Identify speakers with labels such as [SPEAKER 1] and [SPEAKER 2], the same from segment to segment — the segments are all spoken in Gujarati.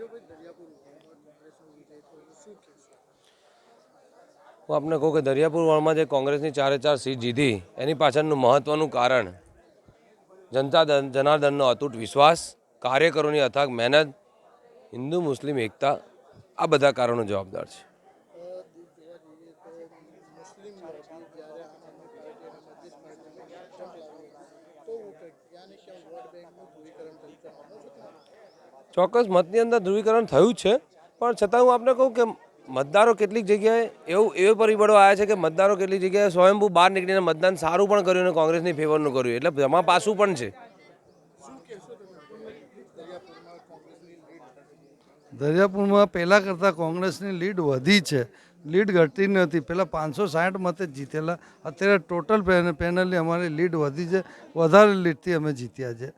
[SPEAKER 1] હું આપને કહું કે દરિયાપુર વોર્ડમાં જે કોંગ્રેસની 4 સીટ જીતી એની પાછળનું મહત્ત્વનું કારણ જનતા જનાર્દનનો અતૂટ વિશ્વાસ, કાર્યકરોની અથાગ મહેનત, હિન્દુ મુસ્લિમ એકતા, આ બધા કારણો જવાબદાર છે. ચોક્કસ મતની અંદર ધ્રુવીકરણ થયું છે, પણ છતાં હું આપને કહું કે મતદારો કેટલીક જગ્યાએ એવા પરિબળો આવ્યા છે કે મતદારો કેટલીક જગ્યાએ સ્વયંભૂ બહાર નીકળીને મતદાન સારું પણ કર્યું અને કોંગ્રેસની ફેવરનું કર્યું, એટલે જમા પાસું પણ છે.
[SPEAKER 2] દરિયાપુરમાં પહેલાં કરતાં કોંગ્રેસની લીડ વધી છે, લીડ ઘટતી નથી. પહેલાં 560 મતે જીતેલા, અત્યારે ટોટલ પેનલની અમારી લીડ વધી છે, વધારે લીડથી અમે જીત્યા છે.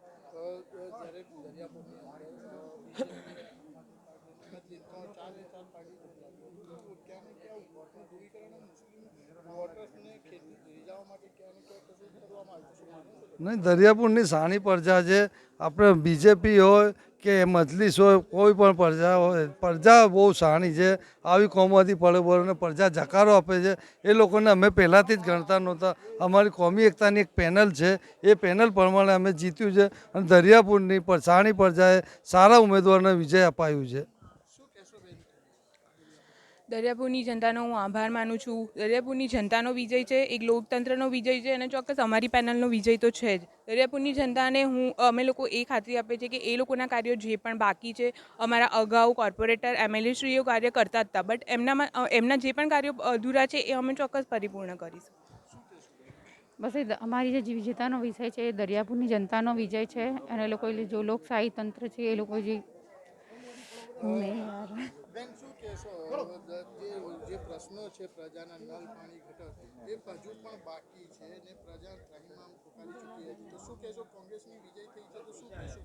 [SPEAKER 2] નહીં, દરિયાપુરની સાની પ્રજા છે. આપણે બીજેપી હોય કે મજલિસ હોય, કોઈ પણ પ્રજા હોય, પ્રજા બહુ સાની છે. આવી કોમવાદી પડોને પ્રજા જકારો આપે છે. એ લોકોને અમે પહેલાંથી જ ગણતા નહોતા. અમારી કોમી એકતાની એક પેનલ છે, એ પેનલ પ્રમાણે અમે જીત્યું છે અને દરિયાપુરની સાની પ્રજાએ સારા ઉમેદવારને વિજય અપાયું છે.
[SPEAKER 3] દરિયાપુરની જનતાનો હું આભાર માનું છું. દરિયાપુરની જનતાનો વિજય છે, એક લોકતંત્રનો વિજય છે અને ચોક્કસ અમારી પેનલનો વિજય તો છે જ. દરિયાપુરની જનતાને અમે લોકો એ ખાતરી આપીએ છીએ કે એ લોકોના કાર્યો જે પણ બાકી છે, અમારા અગાઉ કોર્પોરેટર MLA શ્રીઓ કાર્ય કરતા હતા, બટ એમના જે પણ કાર્યો અધૂરા છે એ અમે ચોક્કસ પરિપૂર્ણ કરીશું.
[SPEAKER 4] બસ અમારી જે વિજેતાનો વિષય છે એ દરિયાપુરની જનતાનો વિજય છે અને એ લોકો જો લોકશાહી તંત્ર છે એ લોકો જે
[SPEAKER 5] પ્રશ્નો છે પ્રજાના નલ પાણી ઘટક એ હજુ પણ બાકી છે ને પ્રજા ત્રાહિમામ પોકારી ચૂકી હતી, તો શું કહેશો? કોંગ્રેસની વિજય થઈ છે તો શું કહેશો?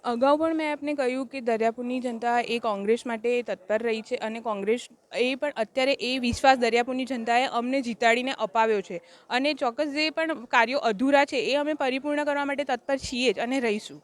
[SPEAKER 3] અગાઉ પણ મેં આપને કહ્યું કે દરિયાપુરની જનતા એ કોંગ્રેસ માટે તત્પર રહી છે અને કોંગ્રેસ એ પણ અત્યારે એ વિશ્વાસ દરિયાપુરની જનતાએ અમને જીતાડીને અપાવ્યો છે અને ચોક્કસ જે પણ કાર્યો અધૂરા છે એ અમે પરિપૂર્ણ કરવા માટે તત્પર છીએ જ અને રહીશું.